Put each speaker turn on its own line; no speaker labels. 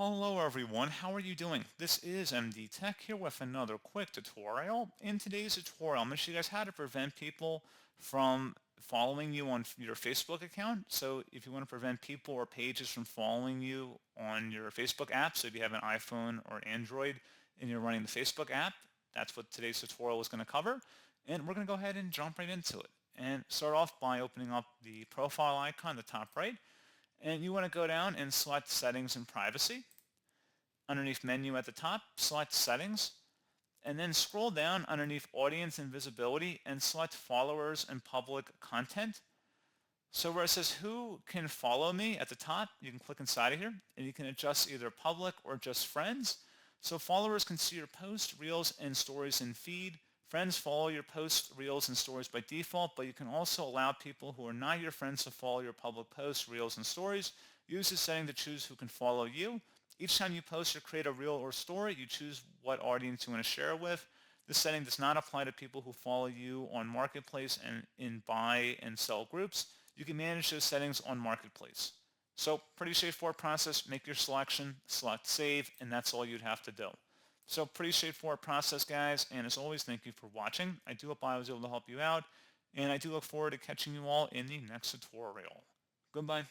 Hello everyone, how are you doing? This is MD Tech here with another quick tutorial. In today's tutorial, I'm going to show you guys how to prevent people from following you on your Facebook account. So if you want to prevent people or pages from following you on your Facebook app, so if you have an iPhone or Android and you're running the Facebook app, that's what today's tutorial is going to cover. And we're going to go ahead and jump right into it. And start off by opening up the profile icon in the top right. And you want to go down and select Settings and Privacy. Underneath Menu at the top, select Settings, and then scroll down underneath Audience and Visibility and select Followers and Public Content. So where it says Who Can Follow Me at the top, you can click inside of here, and you can adjust either Public or just Friends. So followers can see your posts, reels, and stories in feed. Friends follow your posts, reels, and stories by default, but you can also allow people who are not your friends to follow your public posts, reels, and stories. Use this setting to choose who can follow you. Each time you post or create a reel or story, you choose what audience you want to share with. This setting does not apply to people who follow you on Marketplace and in buy and sell groups. You can manage those settings on Marketplace. So pretty straightforward process. Make your selection, select save, and that's all you'd have to do. So pretty straightforward process, guys, and as always, thank you for watching. I do hope I was able to help you out, and I do look forward to catching you all in the next tutorial. Goodbye.